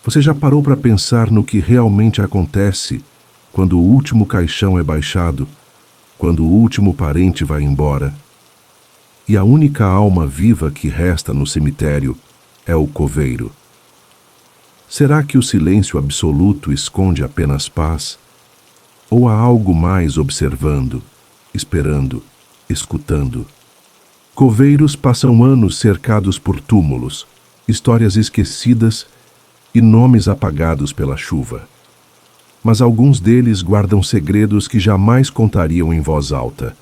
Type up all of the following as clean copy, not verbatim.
Você já parou para pensar no que realmente acontece quando o último caixão é baixado, quando o último parente vai embora? E a única alma viva que resta no cemitério é o coveiro. Será que o silêncio absoluto esconde apenas paz? Ou há algo mais observando, esperando, escutando? Coveiros passam anos cercados por túmulos, histórias esquecidas e nomes apagados pela chuva. Mas alguns deles guardam segredos que jamais contariam em voz alta.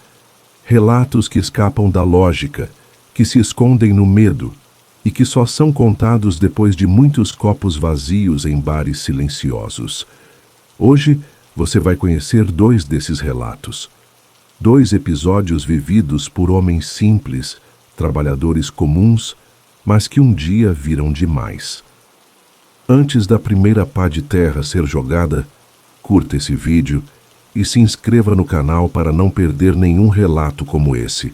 Relatos que escapam da lógica, que se escondem no medo e que só são contados depois de muitos copos vazios em bares silenciosos. Hoje, você vai conhecer 2 desses relatos. 2 episódios vividos por homens simples, trabalhadores comuns, mas que um dia viram demais. Antes da primeira pá de terra ser jogada, curta esse vídeo e se inscreva no canal para não perder nenhum relato como esse.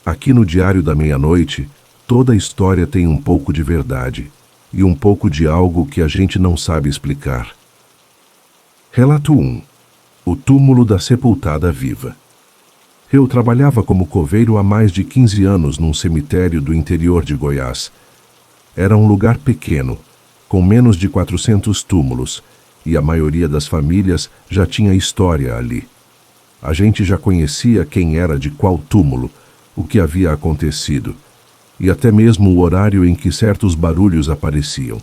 Aqui no Diário da Meia-Noite, toda história tem um pouco de verdade e um pouco de algo que a gente não sabe explicar. Relato 1. O túmulo da sepultada viva. Eu trabalhava como coveiro há mais de 15 anos num cemitério do interior de Goiás. Era um lugar pequeno, com menos de 400 túmulos, e a maioria das famílias já tinha história ali. A gente já conhecia quem era de qual túmulo, o que havia acontecido, e até mesmo o horário em que certos barulhos apareciam.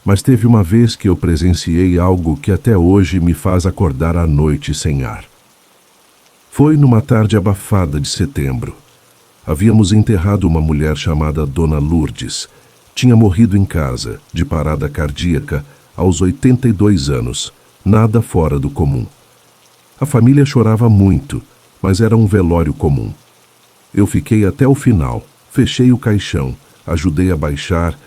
Mas teve uma vez que eu presenciei algo que até hoje me faz acordar à noite sem ar. Foi numa tarde abafada de setembro. Havíamos enterrado uma mulher chamada Dona Lourdes. Tinha morrido em casa, de parada cardíaca, aos 82 anos, nada fora do comum. A família chorava muito, mas era um velório comum. Eu fiquei até o final, fechei o caixão, ajudei a baixar,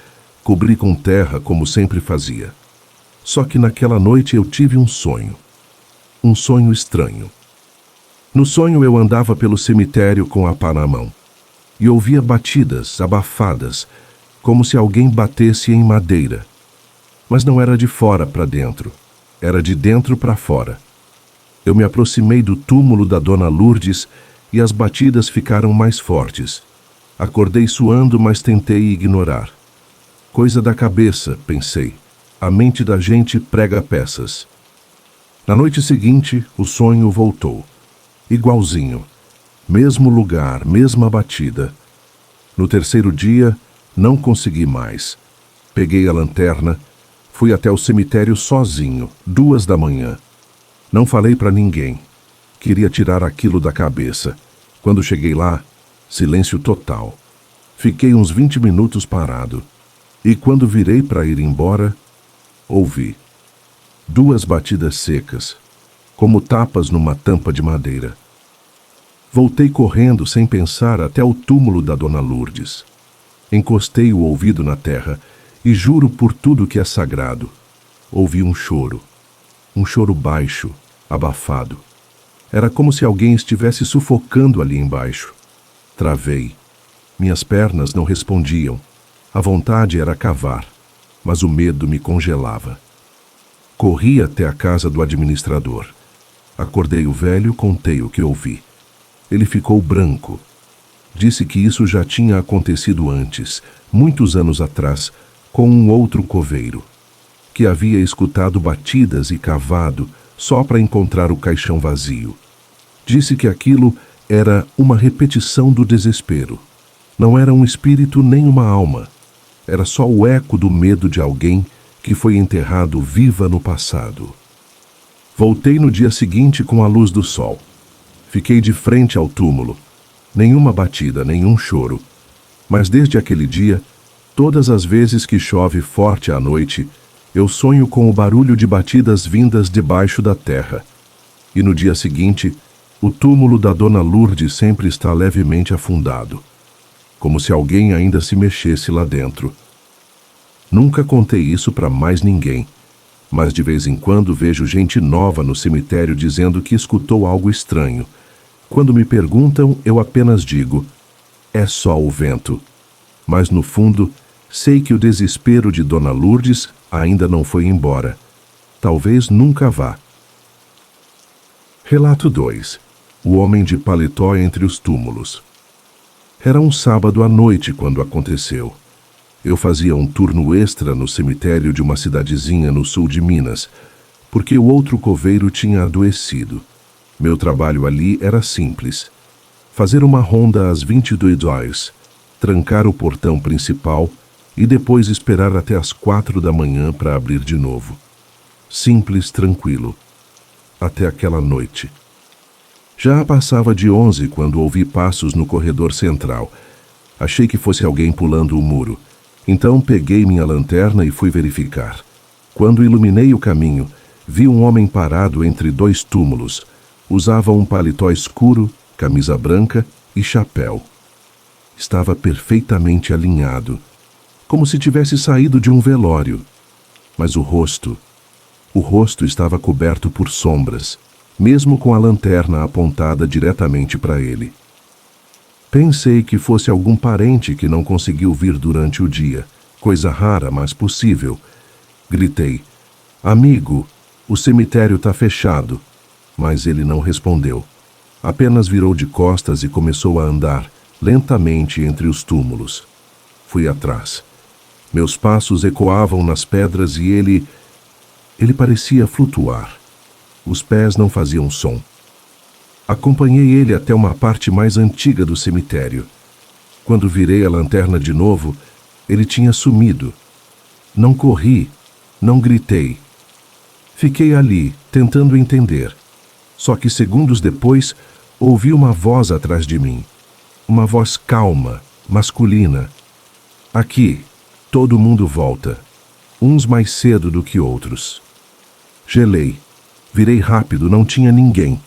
cobri com terra como sempre fazia. Só que naquela noite eu tive um sonho estranho. No sonho eu andava pelo cemitério com a pá na mão e ouvia batidas abafadas, como se alguém batesse em madeira. Mas não era de fora para dentro, era de dentro para fora. Eu me aproximei do túmulo da Dona Lourdes e as batidas ficaram mais fortes. Acordei suando, mas tentei ignorar. Coisa da cabeça, pensei. A mente da gente prega peças. Na noite seguinte, o sonho voltou. Igualzinho. Mesmo lugar, mesma batida. No terceiro dia, não consegui mais. Peguei a lanterna, fui até o cemitério sozinho, 2 da manhã. Não falei para ninguém. Queria tirar aquilo da cabeça. Quando cheguei lá, silêncio total. Fiquei uns 20 minutos parado. E quando virei para ir embora, ouvi 2 batidas secas, como tapas numa tampa de madeira. Voltei correndo sem pensar até o túmulo da Dona Lourdes. Encostei o ouvido na terra e juro por tudo que é sagrado. Ouvi um choro baixo, abafado. Era como se alguém estivesse sufocando ali embaixo. Travei. Minhas pernas não respondiam. A vontade era cavar, mas o medo me congelava. Corri até a casa do administrador. Acordei o velho, contei o que ouvi. Ele ficou branco. Disse que isso já tinha acontecido antes, muitos anos atrás, com um outro coveiro, que havia escutado batidas e cavado só para encontrar o caixão vazio. Disse que aquilo era uma repetição do desespero. Não era um espírito nem uma alma. Era só o eco do medo de alguém que foi enterrado viva no passado. Voltei no dia seguinte com a luz do sol. Fiquei de frente ao túmulo. Nenhuma batida, nenhum choro. Mas desde aquele dia, todas as vezes que chove forte à noite, eu sonho com o barulho de batidas vindas debaixo da terra. E no dia seguinte, o túmulo da Dona Lourdes sempre está levemente afundado, como se alguém ainda se mexesse lá dentro. Nunca contei isso para mais ninguém, mas de vez em quando vejo gente nova no cemitério dizendo que escutou algo estranho. Quando me perguntam, eu apenas digo, é só o vento. Mas no fundo, Sei que o desespero de Dona Lourdes ainda não foi embora. Talvez nunca vá. Relato 2. O homem de paletó entre os túmulos. Era um sábado à noite quando aconteceu. Eu fazia um turno extra no cemitério de uma cidadezinha no sul de Minas, porque o outro coveiro tinha adoecido. Meu trabalho ali era simples: fazer uma ronda às 22 horas, trancar o portão principal e depois esperar até às 4 da manhã para abrir de novo. Simples, tranquilo. Até aquela noite. Já passava de 11 quando ouvi passos no corredor central. Achei que fosse alguém pulando o muro. Então peguei minha lanterna e fui verificar. Quando iluminei o caminho, vi um homem parado entre dois túmulos. Usava um paletó escuro, camisa branca e chapéu. Estava perfeitamente alinhado, como se tivesse saído de um velório. Mas o rosto estava coberto por sombras, mesmo com a lanterna apontada diretamente para ele. Pensei que fosse algum parente que não conseguiu vir durante o dia, coisa rara, mas possível. Gritei: "Amigo, o cemitério está fechado." Mas ele não respondeu. Apenas virou de costas e começou a andar, lentamente entre os túmulos. Fui atrás. Meus passos ecoavam nas pedras e ele parecia flutuar. Os pés não faziam som. Acompanhei ele até uma parte mais antiga do cemitério. Quando virei a lanterna de novo, ele tinha sumido. Não corri, não gritei. Fiquei ali, tentando entender. Só que segundos depois, ouvi uma voz atrás de mim. Uma voz calma, masculina. "Aqui, todo mundo volta. Uns mais cedo do que outros." Gelei. Virei rápido, não tinha ninguém.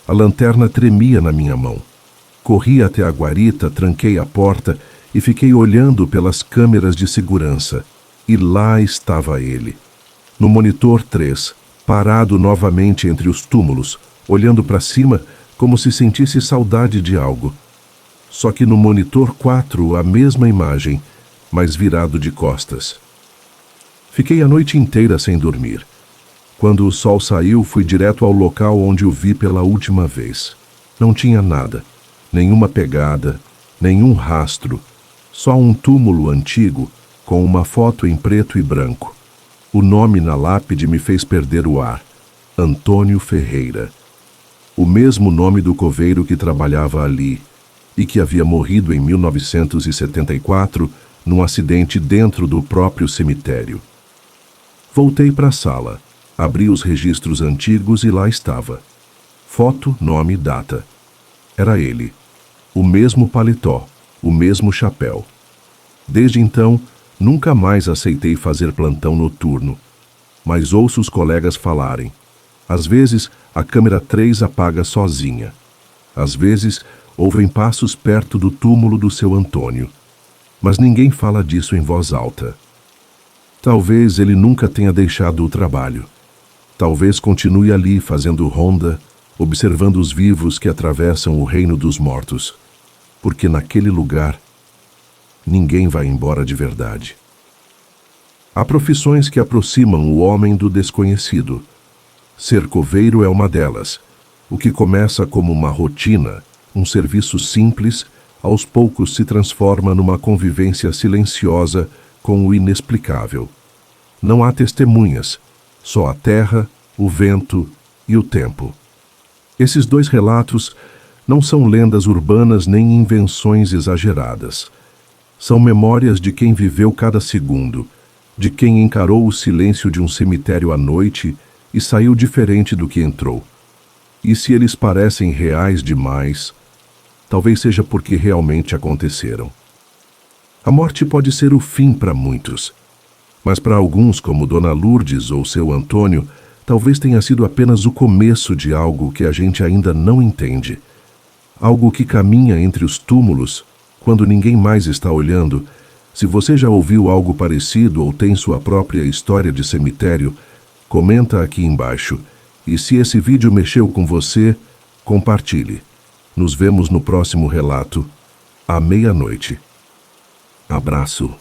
A lanterna tremia na minha mão. Corri até a guarita, tranquei a porta e fiquei olhando pelas câmeras de segurança. E lá estava ele. No monitor 3, parado novamente entre os túmulos, olhando para cima como se sentisse saudade de algo. Só que no monitor 4, a mesma imagem, mas virado de costas. Fiquei a noite inteira sem dormir. Quando o sol saiu, fui direto ao local onde o vi pela última vez. Não tinha nada, nenhuma pegada, nenhum rastro, só um túmulo antigo com uma foto em preto e branco. O nome na lápide me fez perder o ar: Antônio Ferreira. O mesmo nome do coveiro que trabalhava ali e que havia morrido em 1974 num acidente dentro do próprio cemitério. Voltei para a sala. Abri os registros antigos e lá estava. Foto, nome, data. Era ele. O mesmo paletó, o mesmo chapéu. Desde então, nunca mais aceitei fazer plantão noturno. Mas ouço os colegas falarem. Às vezes, a câmera 3 apaga sozinha. Às vezes, ouvem passos perto do túmulo do seu Antônio. Mas ninguém fala disso em voz alta. Talvez ele nunca tenha deixado o trabalho. Talvez continue ali fazendo ronda, observando os vivos que atravessam o reino dos mortos, porque naquele lugar ninguém vai embora de verdade. Há profissões que aproximam o homem do desconhecido. Ser coveiro é uma delas. O que começa como uma rotina, um serviço simples, aos poucos se transforma numa convivência silenciosa com o inexplicável. Não há testemunhas, só a terra, o vento e o tempo. Esses dois relatos não são lendas urbanas nem invenções exageradas. São memórias de quem viveu cada segundo, de quem encarou o silêncio de um cemitério à noite e saiu diferente do que entrou. E se eles parecem reais demais, talvez seja porque realmente aconteceram. A morte pode ser o fim para muitos, mas para alguns, como Dona Lourdes ou seu Antônio, talvez tenha sido apenas o começo de algo que a gente ainda não entende. Algo que caminha entre os túmulos, quando ninguém mais está olhando. Se você já ouviu algo parecido ou tem sua própria história de cemitério, comenta aqui embaixo. E se esse vídeo mexeu com você, compartilhe. Nos vemos no próximo relato, à meia-noite. Abraço.